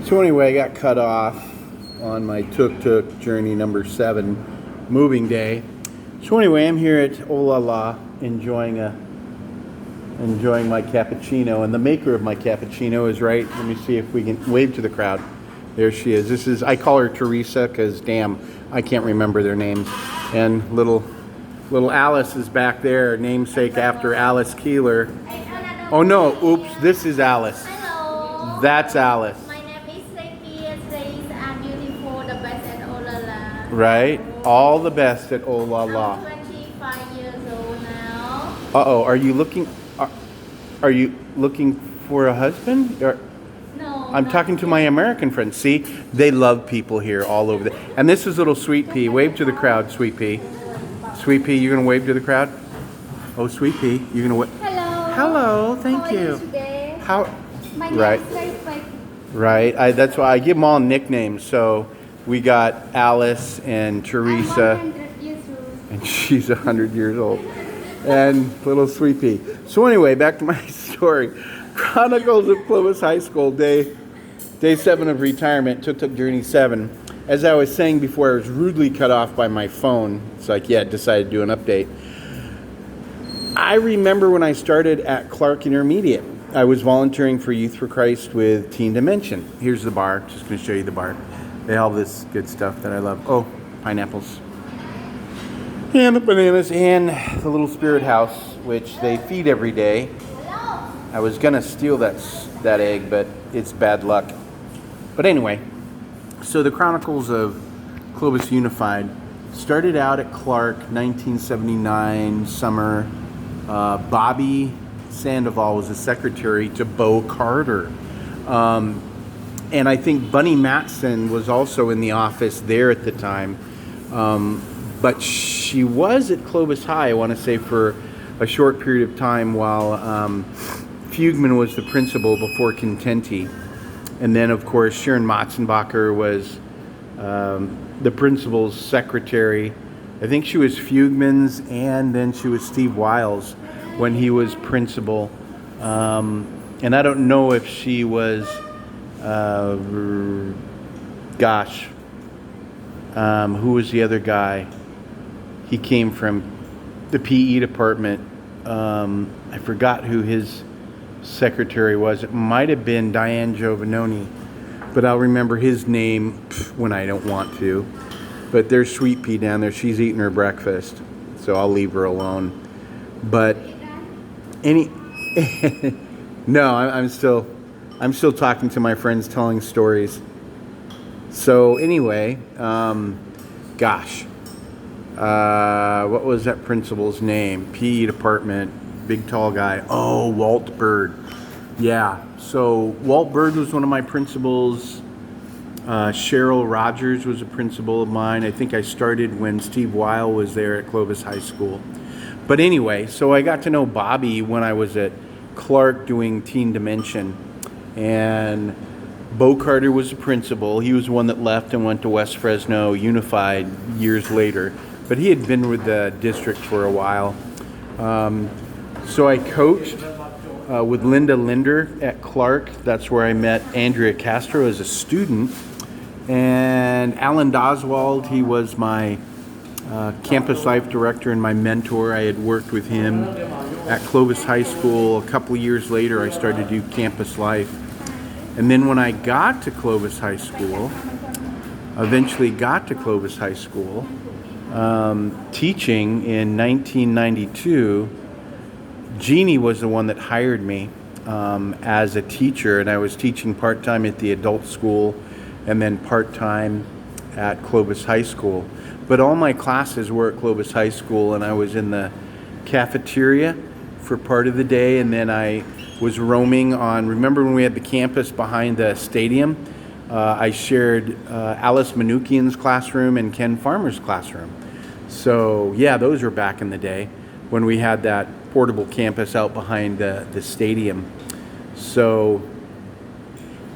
So anyway, I got cut off on my tuk-tuk journey number 7, moving day. So anyway, I'm here at Olala enjoying my cappuccino, and the maker of my cappuccino is right. Let me see if we can wave to the crowd. There she is. I call her Teresa because damn, I can't remember their names. And little Alice is back there, namesake after Alice Keeler. Oh no, oops, this is Alice. Hello. That's Alice. My name is Reiki. I'm beautiful, the best at Olala. Right? All the best at Olala. I'm 25 years old now. Uh-oh, are you looking for a husband? Or, No. I'm talking to my American friends. See, they love people here all over the. And this is little Sweet Pea. Wave to the crowd, Sweet Pea. Sweet Pea, you're gonna wave to the crowd? Oh, Sweet Pea, you're gonna wave. Hello. Hello, thank How are you. Today? How? My Right. name is Reiki. Right. That's why I give them all nicknames. So we got Alice and Teresa. I'm 100 years old. And she's 100 years old. And little Sweet Pea. So anyway, back to my story. Chronicles of Clovis High School, day 7 of retirement, tuk-tuk journey 7. As I was saying before, I was rudely cut off by my phone. It's like, yeah, decided to do an update. I remember when I started at Clark Intermediate, I was volunteering for Youth for Christ with Teen Dimension. Here's the bar. Just going to show you the bar. They have all this good stuff that I love. Oh, pineapples. And the bananas and the little spirit house, which they feed every day. I was going to steal that egg, but it's bad luck. But anyway, so the Chronicles of Clovis Unified started out at Clark, 1979 summer. Bobby Sandoval was the secretary to Bo Carter. And I think Bunny Matson was also in the office there at the time. But she was at Clovis High, I want to say, for a short period of time while Fugman was the principal before Contenti. And then, of course, Sharon Matzenbacher was the principal's secretary. I think she was Fugman's, and then she was Steve Wiles when he was principal. And I don't know if she was, who was the other guy? He came from the PE department. I forgot who his secretary was. It might have been Diane Giovannoni, but I'll remember his name when I don't want to. But there's Sweet Pea down there. She's eating her breakfast, so I'll leave her alone. But no, I'm still talking to my friends, telling stories. So anyway, what was that principal's name? PE department, big tall guy. Oh, Walt Bird. Yeah. So Walt Bird was one of my principals. Cheryl Rogers was a principal of mine. I think I started when Steve Weil was there at Clovis High School. But anyway, so I got to know Bobby when I was at Clark doing Teen Dimension. And Bo Carter was the principal. He was the one that left and went to West Fresno Unified years later. But he had been with the district for a while. So I coached with Linda Linder at Clark. That's where I met Andrea Castro as a student. And Alan Doswald, he was my campus life director and my mentor. I had worked with him at Clovis High School. A couple of years later, I started to do campus life. And then when I got to Clovis High School, teaching in 1992, Jeannie was the one that hired me as a teacher, and I was teaching part-time at the adult school and then part-time at Clovis High School. But all my classes were at Clovis High School, and I was in the cafeteria for part of the day, and then I was roaming on, remember when we had the campus behind the stadium? I shared Alice Manukian's classroom and Ken Farmer's classroom. So yeah, those were back in the day when we had that portable campus out behind the stadium. So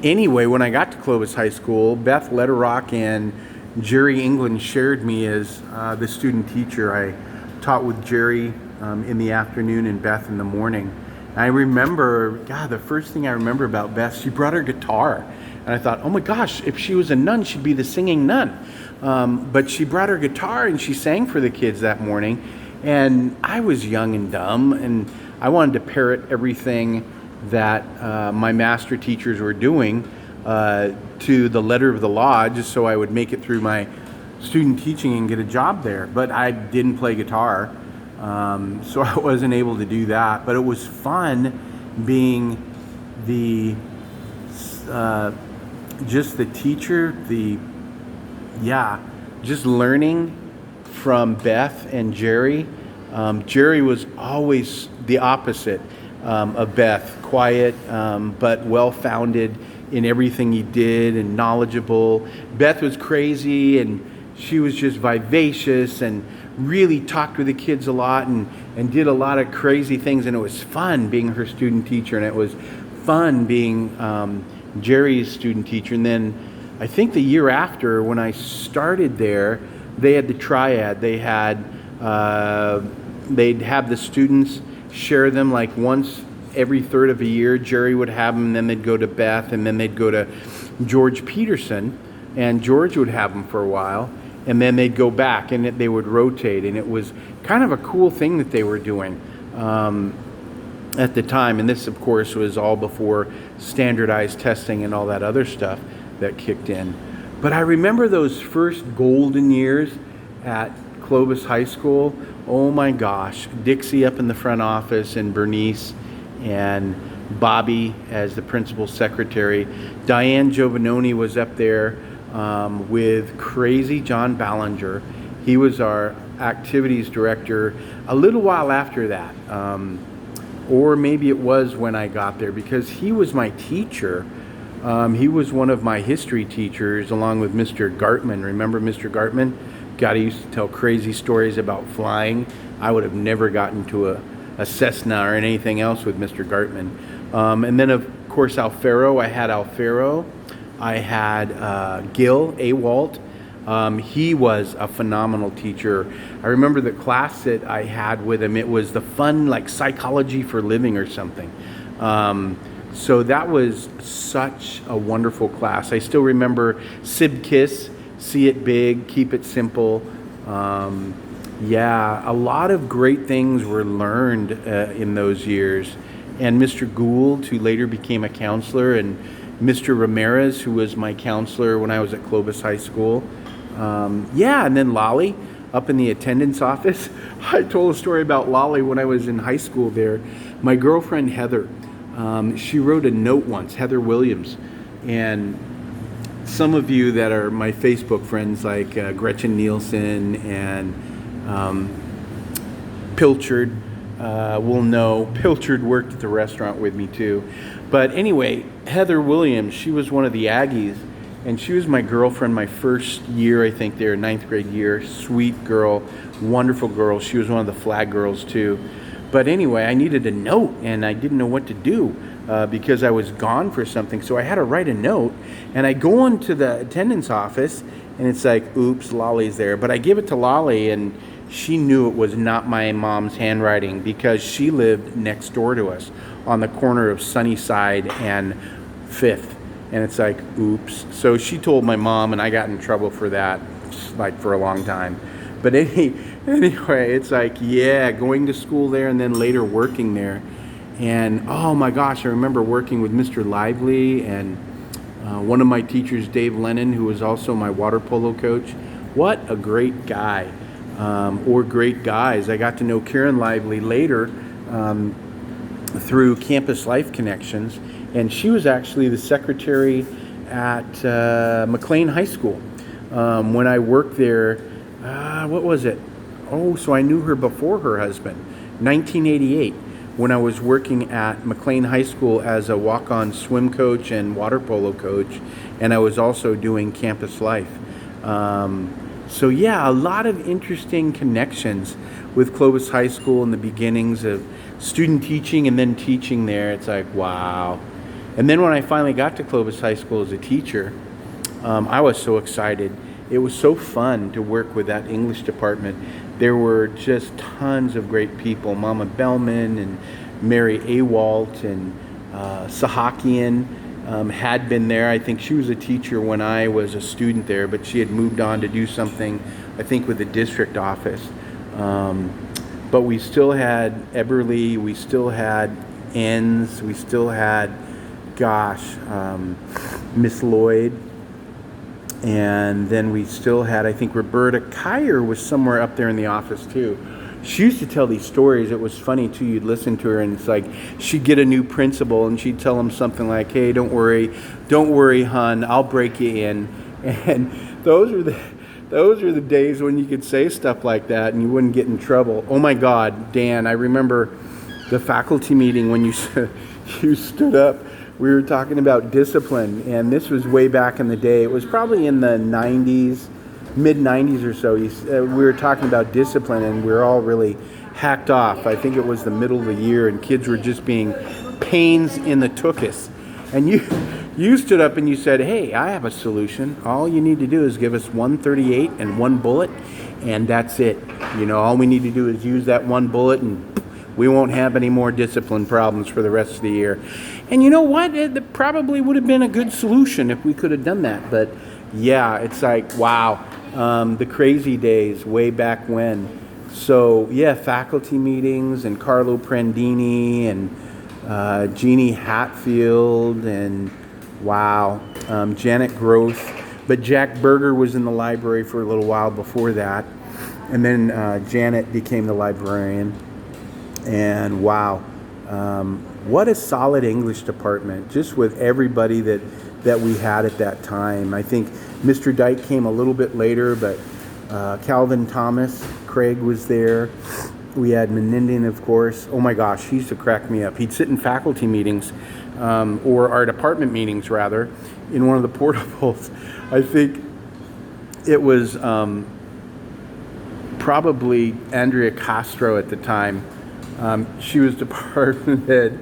anyway, when I got to Clovis High School, Beth Letterock and Jerry England shared me as the student teacher. I taught with Jerry in the afternoon and Beth in the morning. And I remember, the first thing I remember about Beth, she brought her guitar. And I thought, oh my gosh, if she was a nun, she'd be the singing nun. But she brought her guitar and she sang for the kids that morning. And I was young and dumb, and I wanted to parrot everything that my master teachers were doing to the letter of the law, just so I would make it through my student teaching and get a job there. But I didn't play guitar, so I wasn't able to do that. But it was fun being the just the teacher, just learning from Beth and Jerry. Jerry was always the opposite of Beth, quiet but well-founded in everything he did and knowledgeable. Beth was crazy, and she was just vivacious and really talked with the kids a lot and did a lot of crazy things, and it was fun being her student teacher, and it was fun being Jerry's student teacher. And then I think the year after, when I started there, they had the triad. They had they'd have the students share them like once every third of a year. Jerry would have them, and then they'd go to Beth, and then they'd go to George Peterson, and George would have them for a while, and then they'd go back, and they would rotate. And it was kind of a cool thing that they were doing at the time. And this, of course, was all before standardized testing and all that other stuff that kicked in. But I remember those first golden years at Clovis High School. Oh my gosh, Dixie up in the front office, and Bernice and Bobby as the principal secretary. Diane Giovanoni was up there with crazy John Ballinger. He was our activities director a little while after that. Or maybe it was when I got there, because he was my teacher. He was one of my history teachers, along with Mr. Gartman. Remember Mr. Gartman? God, he used to tell crazy stories about flying. I would have never gotten to a Cessna or anything else with Mr. Gartman. And then, of course, Alfaro. I had Alfaro. I had Gil Awalt. He was a phenomenal teacher. I remember the class that I had with him. It was the fun, like psychology for living or something. So that was such a wonderful class. I still remember SibKiss, see it big, keep it simple. A lot of great things were learned in those years. And Mr. Gould, who later became a counselor, and Mr. Ramirez, who was my counselor when I was at Clovis High School. And then Lolly up in the attendance office. I told a story about Lolly when I was in high school there. My girlfriend Heather, she wrote a note once, Heather Williams, and some of you that are my Facebook friends, like Gretchen Nielsen and Pilchard, will know. Pilchard worked at the restaurant with me too. But anyway, Heather Williams, she was one of the Aggies, and she was my girlfriend my first year, I think there, 9th grade year. Sweet girl, wonderful girl. She was one of the flag girls too. But anyway, I needed a note, and I didn't know what to do because I was gone for something. So I had to write a note, and I go into the attendance office, and it's like, oops, Lolly's there. But I give it to Lolly, and she knew it was not my mom's handwriting, because she lived next door to us on the corner of Sunnyside and 5th. And it's like, oops. So she told my mom, and I got in trouble for that, like for a long time. But anyway, it's like, going to school there and then later working there. And oh my gosh, I remember working with Mr. Lively and one of my teachers, Dave Lennon, who was also my water polo coach. What a great guy, or great guys. I got to know Karen Lively later through Campus Life Connections, and she was actually the secretary at McLean High School. When I worked there, what was it? Oh, so I knew her before her husband, 1988, when I was working at McLean High School as a walk-on swim coach and water polo coach, and I was also doing Campus Life. So a lot of interesting connections with Clovis High School in the beginnings of student teaching and then teaching there. It's like, wow. And then when I finally got to Clovis High School as a teacher, I was so excited. It was so fun to work with that English department. There were just tons of great people. Mama Bellman and Mary Awalt and Sahakian. had been there. I think she was a teacher when I was a student there, but she had moved on to do something, I think, with the district office. But we still had Eberly, we still had Enns, we still had, Miss Lloyd, and then we still had, I think, Roberta Kyer was somewhere up there in the office too. She used to tell these stories. It was funny too. You'd listen to her, and it's like she'd get a new principal, and she'd tell them something like, "Hey, don't worry, hon, I'll break you in." And those are the days when you could say stuff like that and you wouldn't get in trouble. Oh my God, Dan, I remember the faculty meeting when you you stood up. We were talking about discipline, and this was way back in the day. It was probably in the 90s. Mid-90s or so, we were talking about discipline, and we were all really hacked off. I think it was the middle of the year, and kids were just being pains in the tuchus. And you stood up and you said, "Hey, I have a solution. All you need to do is give us 138 and one bullet, and that's it. All we need to do is use that one bullet, and we won't have any more discipline problems for the rest of the year." And you know what? It probably would have been a good solution if we could have done that. But yeah, it's like, wow. The crazy days way back when. So yeah, faculty meetings, and Carlo Prandini, and Jeannie Hatfield, and wow, Janet Gross. But Jack Berger was in the library for a little while before that, and then Janet became the librarian. And wow, what a solid English department, just with everybody that we had at that time. I think Mr. Dyke came a little bit later, but Calvin Thomas, Craig was there. We had Menindin, of course. Oh my gosh, he used to crack me up. He'd sit in faculty meetings, or our department meetings rather, in one of the portables. I think it was probably Andrea Castro at the time. She was department head,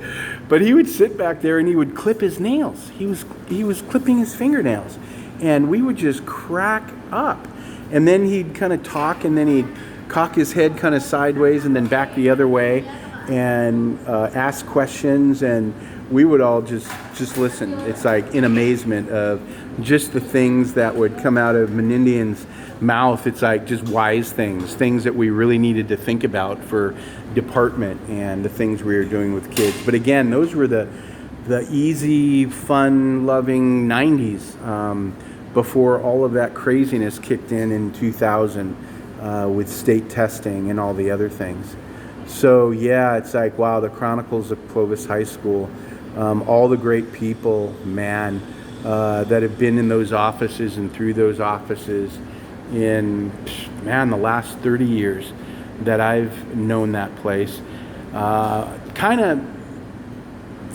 but he would sit back there and he would clip his nails. He was clipping his fingernails, and we would just crack up. And then he'd kind of talk, and then he'd cock his head kind of sideways and then back the other way, and ask questions, and we would all just listen. It's like in amazement of just the things that would come out of Menindin's mouth. It's like just wise things that we really needed to think about for department and the things we were doing with kids. But again, those were the easy, fun, loving 90s, before all of that craziness kicked in 2000 with state testing and all the other things. So yeah, it's like, wow, the Chronicles of Clovis High School, all the great people, man, that have been in those offices and through those offices in, man, the last 30 years that I've known that place. Kind of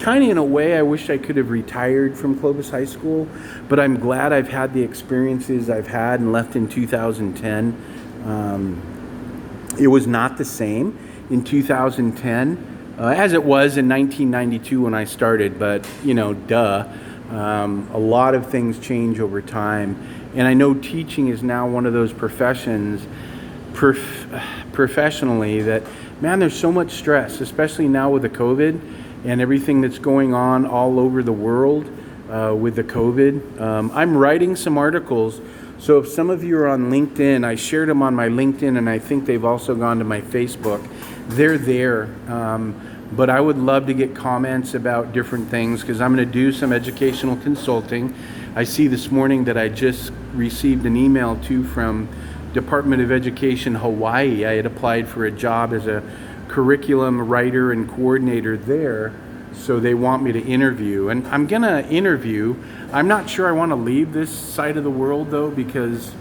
in a way, I wish I could have retired from Clovis High School, but I'm glad I've had the experiences I've had and left in 2010. It was not the same in 2010 as it was in 1992 when I started, but duh. A lot of things change over time, and I know teaching is now one of those professions professionally that, man, there's so much stress, especially now with the COVID and everything that's going on all over the world with the COVID. I'm writing some articles, so if some of you are on LinkedIn, I shared them on my LinkedIn, and I think they've also gone to my Facebook. They're there, but I would love to get comments about different things, because I'm going to do some educational consulting. I see this morning that I just received an email too from Department of Education Hawaii. I had applied for a job as a curriculum writer and coordinator there, so they want me to interview, and I'm gonna interview. I'm not sure I want to leave this side of the world though, because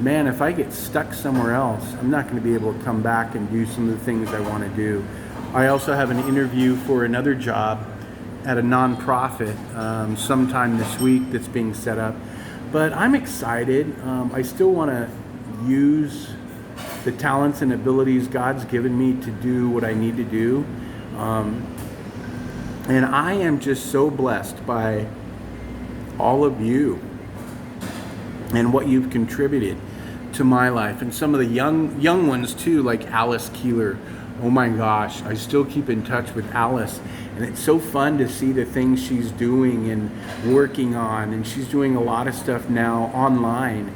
man, if I get stuck somewhere else, I'm not going to be able to come back and do some of the things I want to do. I also have an interview for another job at a nonprofit sometime this week that's being set up, but I'm excited. I still want to use the talents and abilities God's given me to do what I need to do. And I am just so blessed by all of you and what you've contributed to my life, and some of the young ones too, like Alice Keeler Oh my gosh, I still keep in touch with Alice, and it's so fun to see the things she's doing and working on. And she's doing a lot of stuff now online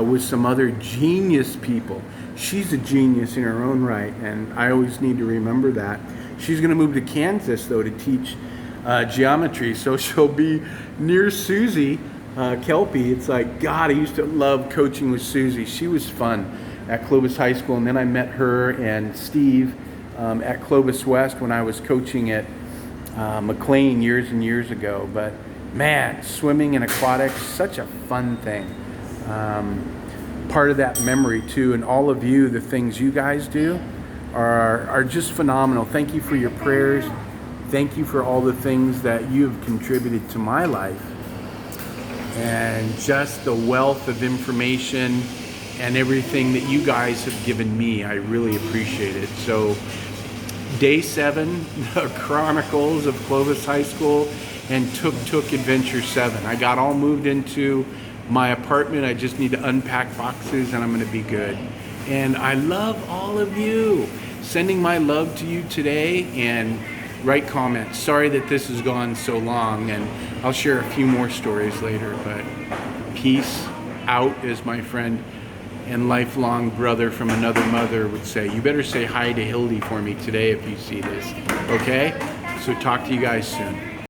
with some other genius people. She's a genius in her own right, and I always need to remember that. She's going to move to Kansas, though, to teach geometry, so she'll be near Susie Kelpie. It's like, God, I used to love coaching with Susie. She was fun at Clovis High School, and then I met her and Steve at Clovis West when I was coaching at McLean years and years ago. But man, swimming and aquatics, such a fun thing. Part of that memory too, and all of you, the things you guys do are just phenomenal. Thank you for your prayers. Thank you for all the things that you have contributed to my life, and just the wealth of information and everything that you guys have given me. I really appreciate it. So day 7, the Chronicles of Clovis High School and Tuk Adventure 7. I got all moved into my apartment. I just need to unpack boxes and I'm going to be good. And I love all of you. Sending my love to you today, and write comments. Sorry that this has gone so long, and I'll share a few more stories later, but peace out, as my friend and lifelong brother from another mother would say. You better say hi to Hildy for me today if you see this, okay? So talk to you guys soon.